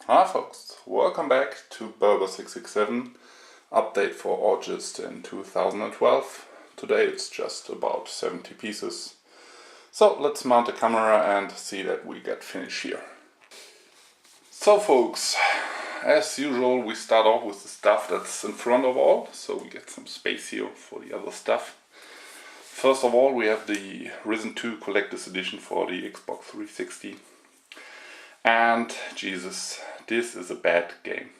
Hi folks, welcome back to Burger667 update for August in 2012. Today it's just about 70 pieces. So let's mount the camera and see that we get finished here. So folks, as usual we start off with the stuff that's in front of all, so we get some space here for the other stuff. First of all we have the Risen 2 Collector's Edition for the Xbox 360. And Jesus, this is a bad game.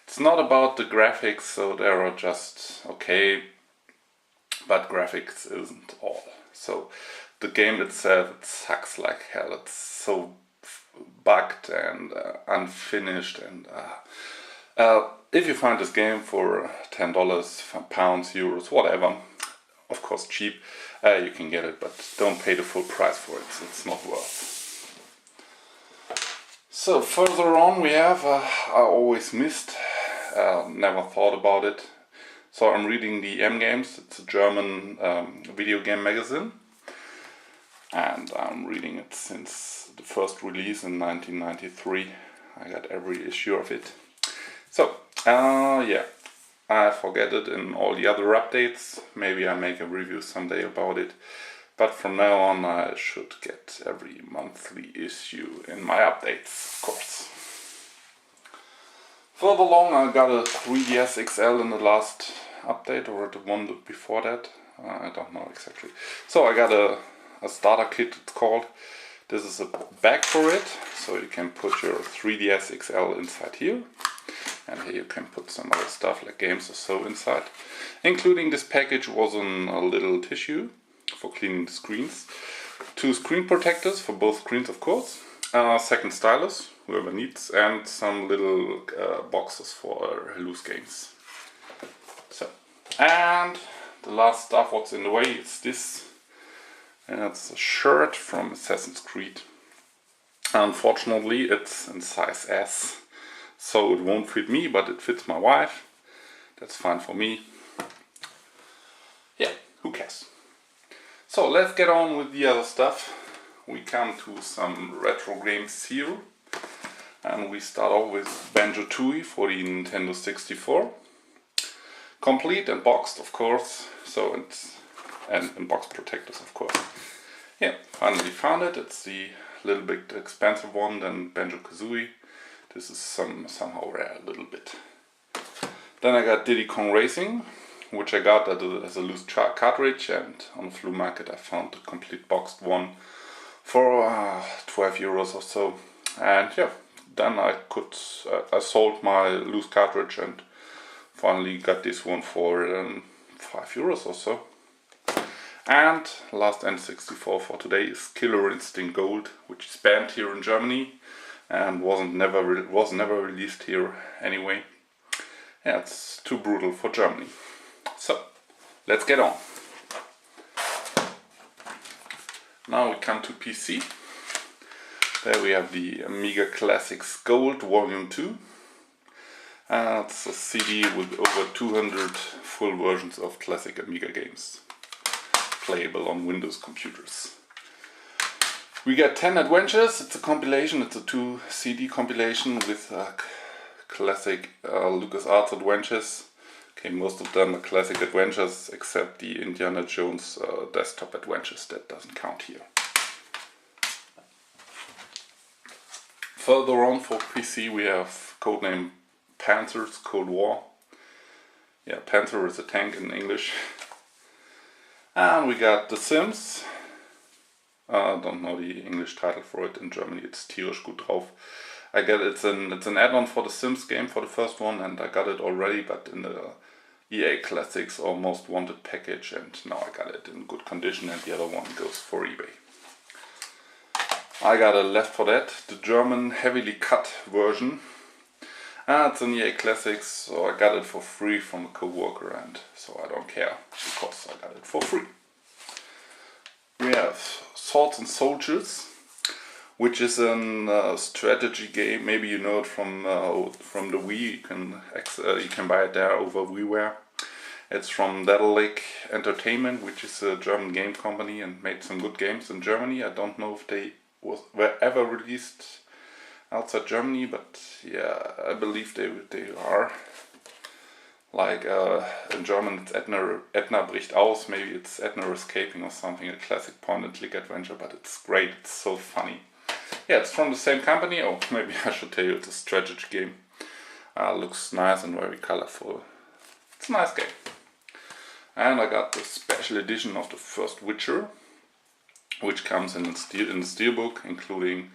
It's not about the graphics, so they are just okay, but graphics isn't all. So the game itself, it sucks like hell. It's so bugged and unfinished. And if you find this game for $10, pounds, euros, whatever, of course cheap, you can get it, but don't pay the full price for it. It's not worth. So further on we have, I always missed, never thought about it. So I'm reading the M Games, it's a German video game magazine. And I'm reading it since the first release in 1993. I got every issue of it. So, yeah, I forget it in all the other updates. Maybe I make a review someday about it. But from now on I should get every monthly issue in my updates, of course. Further along I got a 3DS XL in the last update, or the one before that, I don't know exactly. So I got a starter kit, it's called. This is a bag for it, so you can put your 3DS XL inside here. And here you can put some other stuff like games or so inside. Including this package was in a little tissue for cleaning the screens, 2 screen protectors for both screens of course, second stylus, whoever needs, and some little boxes for loose games. So, and the last stuff what's in the way is this, and it's a shirt from Assassin's Creed. Unfortunately it's in size S, so it won't fit me, but it fits my wife. That's fine for me. Yeah, who cares? So let's get on with the other stuff. We come to some retro games here. And we start off with Banjo-Tooie for the Nintendo 64. Complete and boxed, of course. So it's and box protectors, of course. Yeah, finally found it. It's the little bit expensive one than Banjo-Kazooie. This is somehow rare a little bit. Then I got Diddy Kong Racing, which I got as a loose cartridge, and on the flea market I found the complete boxed one for 12 euros or so. And yeah, then I sold my loose cartridge and finally got this one for 5 euros or so. And last N64 for today is Killer Instinct Gold, which is banned here in Germany and was never released here anyway. Yeah, it's too brutal for Germany. So, let's get on. Now we come to PC. There we have the Amiga Classics Gold Volume 2. It's a CD with over 200 full versions of classic Amiga games, playable on Windows computers. We got 10 adventures. It's a compilation, it's a 2 CD compilation with classic LucasArts adventures. Okay, most of them are classic adventures, except the Indiana Jones desktop adventures. That doesn't count here. Further on for PC we have codename Panzer's Cold War. Yeah, Panzer is a tank in English. And we got The Sims. I don't know the English title for it. In Germany it's Tierisch gut drauf. I get it's an add-on for the Sims game for the first one, and I got it already, but in the EA Classics or Most Wanted package, and now I got it in good condition, and the other one goes for eBay. I got a Left 4 Dead, the German heavily cut version. It's an EA Classics, so I got it for free from a co-worker, and so I don't care because I got it for free. We have Swords and Soldiers, which is a strategy game. Maybe you know it from the Wii. You can buy it there over WiiWare. It's from Daedalic Entertainment, which is a German game company and made some good games in Germany. I don't know if they were ever released outside Germany, but yeah, I believe they are. Like in German it's Edna bricht aus, maybe it's Edna escaping or something, a classic point and click adventure, but it's great, it's so funny. Yeah, it's from the same company. Oh, maybe I should tell you it's a strategy game. Looks nice and very colorful. It's a nice game. And I got the special edition of the first Witcher, which comes in the steelbook, including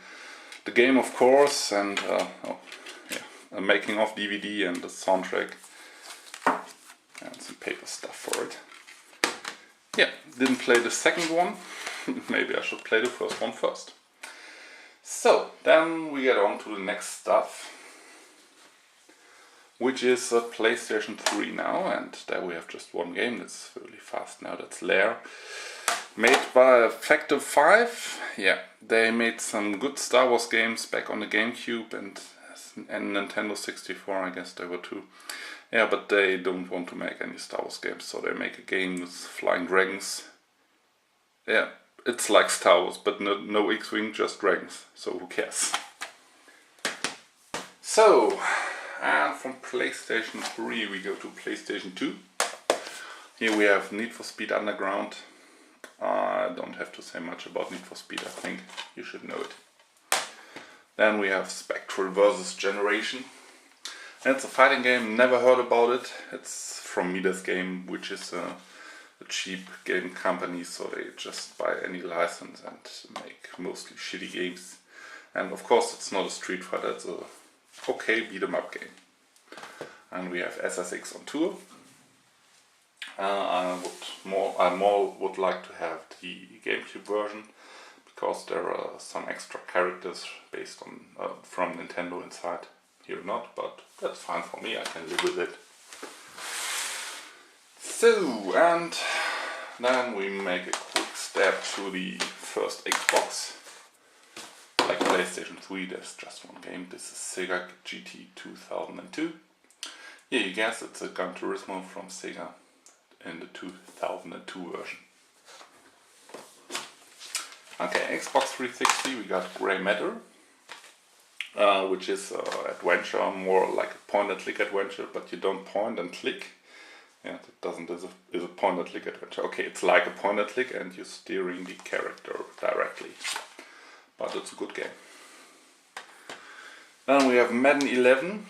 the game of course, and a making of DVD and the soundtrack. And some paper stuff for it. Yeah, didn't play the second one. Maybe I should play the first one first. So, then we get on to the next stuff, which is a PlayStation 3 now, and there we have just one game that's really fast now, that's Lair. Made by Factor 5. Yeah, they made some good Star Wars games back on the GameCube and Nintendo 64, I guess there were two. Yeah, but they don't want to make any Star Wars games, so they make a game with flying dragons. Yeah, it's like Star Wars, but no X-Wing, just dragons, so who cares? So, and from PlayStation 3 we go to PlayStation 2. Here we have Need for Speed Underground. I don't have to say much about Need for Speed, I think you should know it. Then we have Spectral vs. Generation. It's a fighting game, never heard about it. It's from Midas Game, which is a cheap game company, so they just buy any license and make mostly shitty games. And of course it's not a Street Fighter, it's a okay beat 'em up game. And we have SSX on tour. I more would like to have the GameCube version, because there are some extra characters based on from Nintendo inside. Here not, but that's fine for me, I can live with it. So, and then we make a quick step to the first Xbox. Like PlayStation 3, there's just one game, this is Sega GT 2002. Yeah, you guess it's a Gran Turismo from Sega in the 2002 version. Okay, Xbox 360 we got Grey Matter. Which is adventure, more like a point and click adventure, but you don't point and click. Yeah, it doesn't is a point and click adventure. Okay, it's like a point and click and you're steering the character directly. But it's a good game. Then we have Madden 11.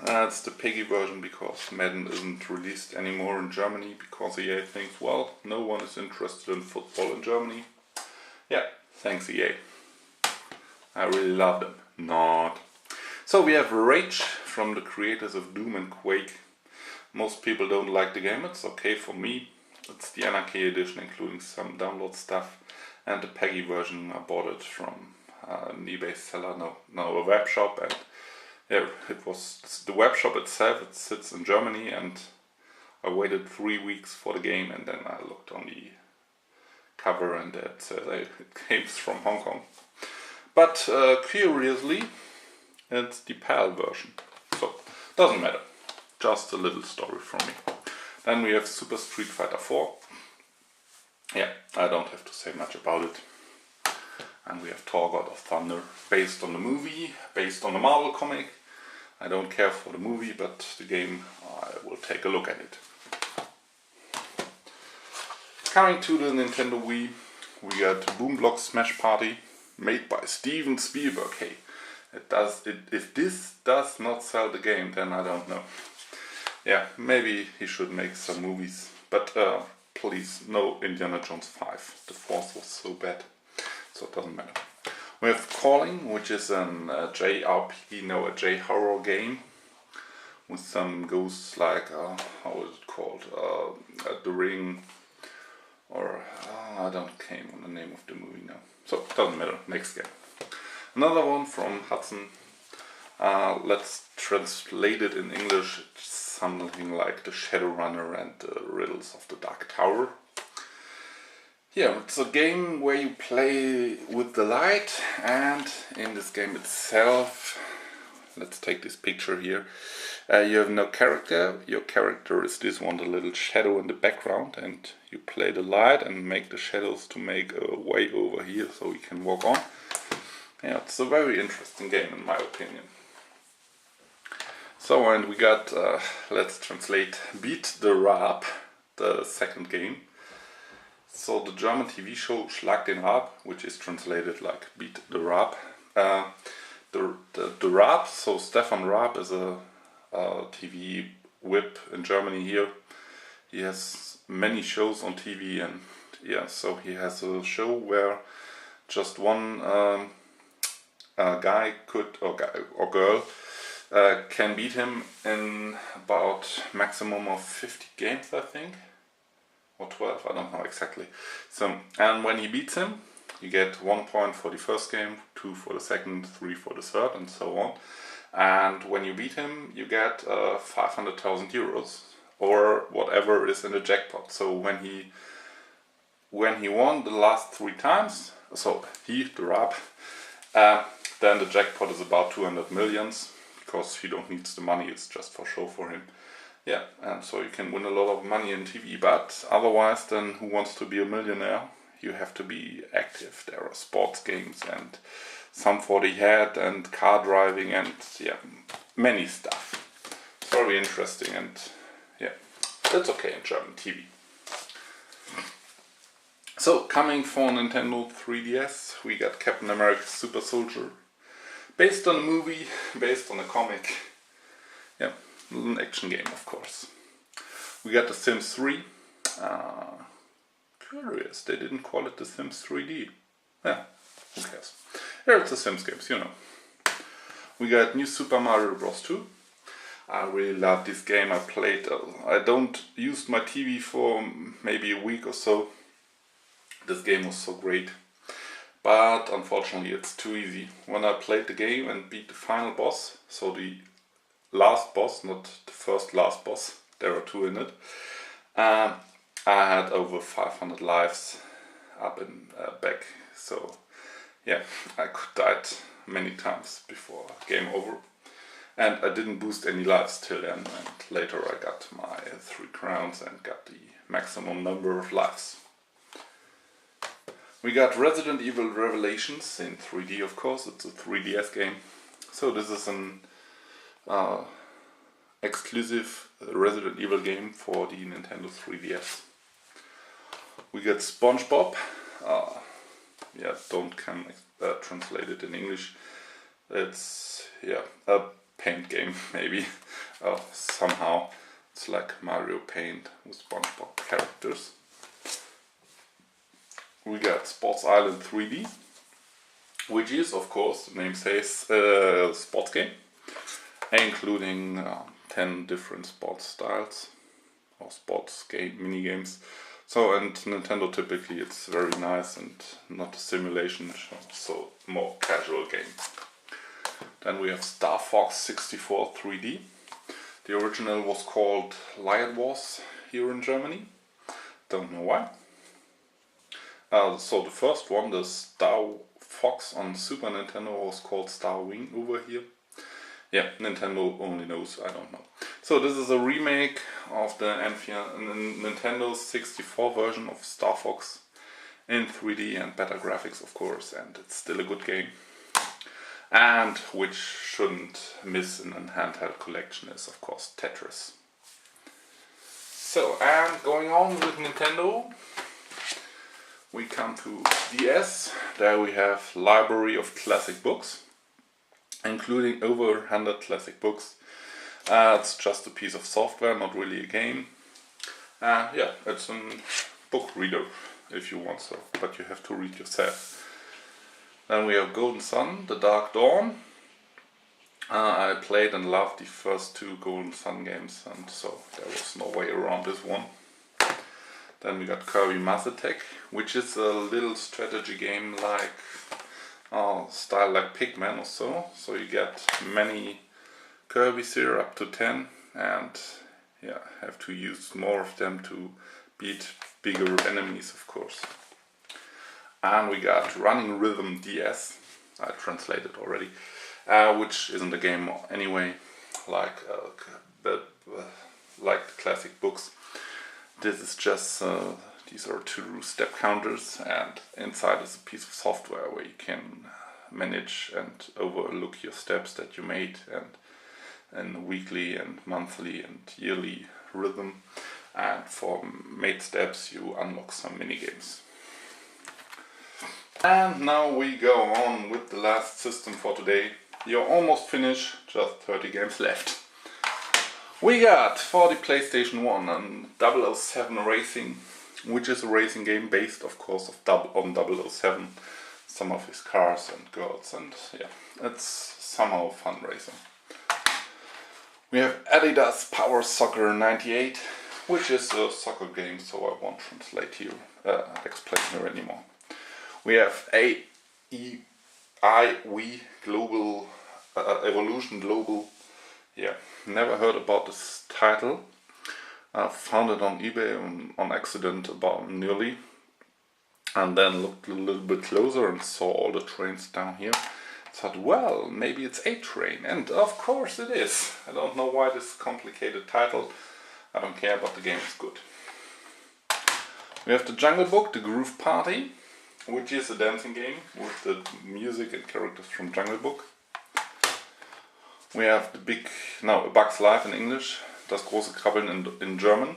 It's the PEGI version because Madden isn't released anymore in Germany because EA thinks, well, no one is interested in football in Germany. Yeah, thanks EA. I really love them. Not. So we have Rage from the creators of Doom and Quake. Most people don't like the game, it's okay for me. It's the Anarchy edition including some download stuff, and the PEGI version I bought it from an eBay seller, no, a web shop, and yeah, it was the web shop itself, it sits in Germany, and I waited 3 weeks for the game and then I looked on the cover and it says it came from Hong Kong. But curiously, it's the PAL version, so doesn't matter. Just a little story from me. Then we have Super Street Fighter 4. Yeah, I don't have to say much about it. And we have Thor God of Thunder, based on the movie, based on the Marvel comic. I don't care for the movie, but the game, I will take a look at it. Coming to the Nintendo Wii, we got Boom Blox Smash Party. Made by Steven Spielberg. Hey, if this does not sell the game, then I don't know. Yeah, maybe he should make some movies. But please, no Indiana Jones 5. The fourth was so bad, so it doesn't matter. We have Calling, which is an JRPG, a J-horror game. With some ghosts like, how is it called? The Ring. Or, I don't came on the name of the movie now. So, doesn't matter, next game. Another one from Hudson. Let's translate it in English. It's something like the Shadowrunner and the Riddles of the Dark Tower. Yeah, it's a game where you play with the light, and in this game itself, let's take this picture here. You have no character. Your character is this one, the little shadow in the background, and you play the light and make the shadows to make a way over here so you can walk on. Yeah, it's a very interesting game in my opinion. So, and we got, let's translate, Beat the Raab, the second game. So the German TV show Schlag den Raab, which is translated like Beat the Raab. The Raab, so Stefan Raab is a TV whip in Germany here. He has many shows on TV, and yeah, so he has a show where just one guy could, or girl, can beat him in about maximum of 50 games, I think, or 12, I don't know exactly. So, and when he beats him, you get 1 point for the first game, 2 for the second, 3 for the third, and so on. And when you beat him, you get 500,000 euros or whatever is in the jackpot. So when he won the last 3 times, so the Raab, then the jackpot is about 200 millions, because he don't need the money, it's just for show for him. Yeah, and so you can win a lot of money in TV, but otherwise, then Who Wants to Be a Millionaire? You have to be active. There are sports games and some for the head and car driving and yeah, many stuff. It's very interesting, and yeah, that's okay in German TV. So, coming for Nintendo 3DS, we got Captain America Super Soldier. Based on a movie, based on a comic. Yeah, an action game, of course. We got The Sims 3. Curious, they didn't call it The Sims 3D. Yeah, who cares? Here it's The Sims games, you know. We got New Super Mario Bros. 2. I really love this game. I played. I don't use my TV for maybe a week or so. This game was so great. But unfortunately it's too easy. When I played the game and beat the final boss, so the last boss, not the first last boss, there are 2 in it, I had over 500 lives up and back. So yeah, I could died many times before game over. And I didn't boost any lives till then, and later I got my 3 crowns and got the maximum number of lives. We got Resident Evil Revelations in 3D, of course. It's a 3DS game. So this is an exclusive Resident Evil game for the Nintendo 3DS. We got SpongeBob. Yeah, don't can translate it in English. It's yeah, a paint game maybe. Somehow it's like Mario Paint with SpongeBob characters. We got Sports Island 3D, which is, of course, the name says, a sports game, including 10 different sports styles or sports game mini games. So, and Nintendo typically it's very nice and not a simulation, so more casual game. Then we have Star Fox 64 3D. The original was called Lion Wars here in Germany. Don't know why. So the first one, the Star Fox on Super Nintendo, was called Star Wing over here. Yeah, Nintendo only knows, I don't know. So this is a remake of the Nintendo 64 version of Star Fox in 3D and better graphics, of course, and it's still a good game. And which shouldn't miss in a handheld collection is, of course, Tetris. So, and going on with Nintendo, we come to DS. There we have library of classic books, including over 100 classic books. It's just a piece of software, not really a game. Yeah, it's a book reader if you want so, but you have to read yourself. Then we have Golden Sun, The Dark Dawn. I played and loved the first 2 Golden Sun games, and so there was no way around this one. Then we got Kirby Mass Attack, which is a little strategy game like style like Pikmin or so. So you get many Kirby's here, up to 10, and yeah, have to use more of them to beat bigger enemies, of course. And we got Running Rhythm DS, I translated already, which isn't a game anyway, like the classic books. This is just, these are 2 step counters, and inside is a piece of software where you can manage and overlook your steps that you made, and weekly and monthly and yearly rhythm. And for made steps you unlock some mini games. And now we go on with the last system for today. You're almost finished, just 30 games left. We got for the PlayStation 1 and 007 Racing, which is a racing game based of course on 007, some of his cars and girls, and yeah, it's somehow fun racing. We have Adidas Power Soccer 98, which is a soccer game, so I won't explain here anymore. We have AEI Global Evolution Global. Yeah, never heard about this title. I found it on eBay on accident about nearly, and then looked a little bit closer and saw all the trains down here. Thought, well, maybe it's A-Train, and of course it is. I don't know why this complicated title. I don't care, but the game is good. We have the Jungle Book, the Groove Party, which is a dancing game with the music and characters from Jungle Book. We have A Bug's Life in English, Das große Krabbeln in German,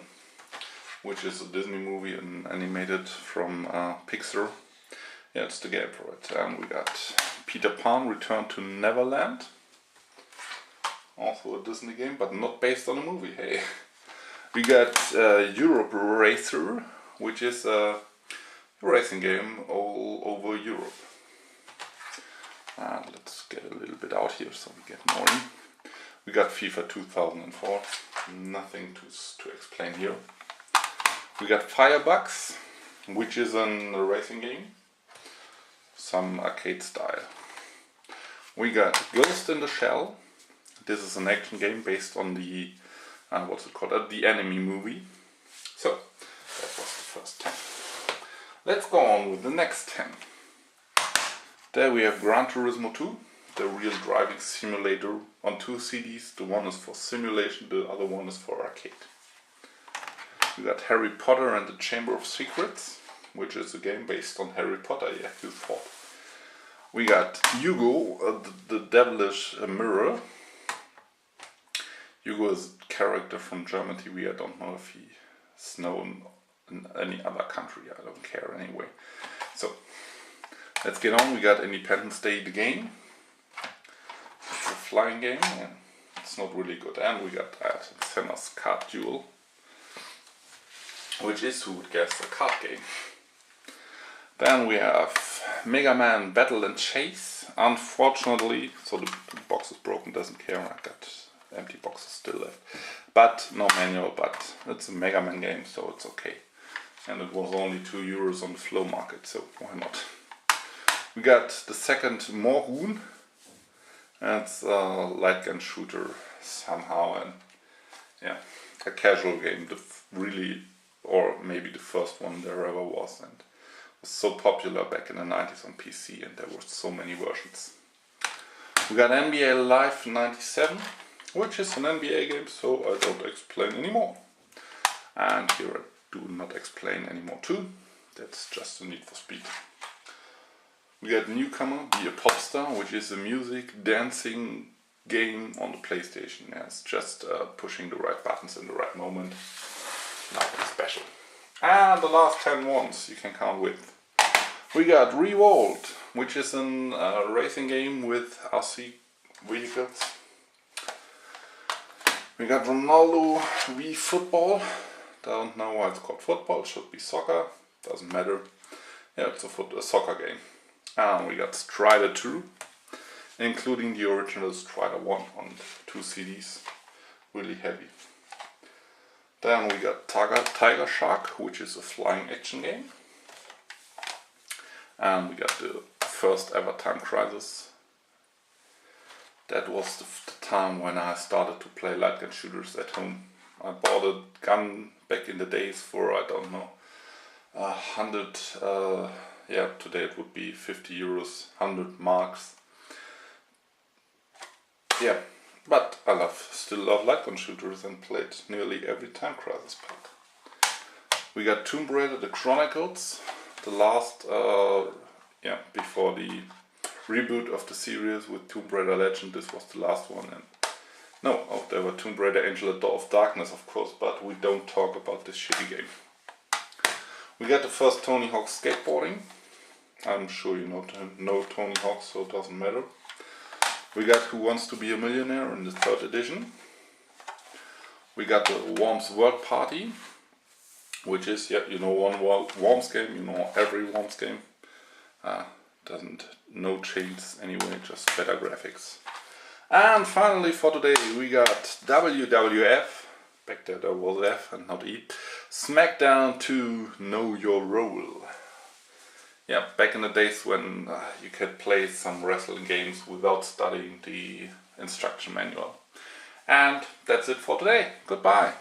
which is a Disney movie and animated from Pixar. Yeah, it's the game for it. And we got Peter Pan Return to Neverland, also a Disney game, but not based on a movie. Hey, we got Europe Racer, which is a racing game all over Europe. And let's get a little bit out here so we get more in. We got FIFA 2004, nothing to explain here. We got Firebugs, which is a racing game, some arcade style. We got Ghost in the Shell. This is an action game based on the the Enemy movie. So that was the first 10. Let's go on with the next 10. There we have Gran Turismo 2, the real driving simulator on 2 CDs. The one is for simulation, the other one is for arcade. We got Harry Potter and the Chamber of Secrets, which is a game based on Harry Potter, yeah, you thought. We got Hugo, the Devilish Mirror. Hugo is a character from German TV. I don't know if he's known in any other country. I don't care anyway. So let's get on. We got Independence Day, the game. It's a flying game. And it's not really good. And we got Senna's Card Duel, which is, who would guess, a card game. Then we have Mega Man Battle and Chase. Unfortunately, so the box is broken, doesn't care. I got empty boxes still left. But no manual, but it's a Mega Man game, so it's okay. And it was only €2 on the flow market, so why not? We got the second Mohun. It's a light gun shooter somehow, and yeah, a casual game. Or maybe the first one there ever was, and was so popular back in the 90s on PC, and there were so many versions. We got NBA Live 97, which is an NBA game, so I don't explain anymore. And here I do not explain anymore too. That's just a Need for Speed. We got Newcomer, Be a Popstar, which is a music dancing game on the PlayStation. Yeah, it's just pushing the right buttons in the right moment. Nothing special. And the last 10 ones you can count with. We got Revolt, which is a racing game with RC vehicles. We got Ronaldo v Football. Don't know why it's called football, it should be soccer, doesn't matter. Yeah, it's a soccer game. And we got Strider 2, including the original Strider 1 on 2 CDs, really heavy. Then we got Tiger Shark, which is a flying action game. And we got the first ever Time Crisis. That was the time when I started to play light gun shooters at home. I bought a gun back in the days for, I don't know, 100, yeah, today it would be €50, 100 marks. Yeah, but I still love light gun shooters and played nearly every Time Crisis part. We got Tomb Raider, The Chronicles, the last, before the reboot of the series with Tomb Raider Legend. This was the last one, and no, oh, there were Tomb Raider Angel at Dawn of Darkness, of course, but we don't talk about this shitty game. We got the first Tony Hawk Skateboarding. I'm sure you know Tony Hawk, so it doesn't matter. We got Who Wants to Be a Millionaire in the 3rd edition. We got the Worms World Party, which is, yeah, you know, one Worms game, you know, every Worms game. No changes anyway, just better graphics. And finally for today we got WWF, back there was F and not E, SmackDown 2 Know Your Role. Yeah, back in the days when you could play some wrestling games without studying the instruction manual. And that's it for today. Goodbye.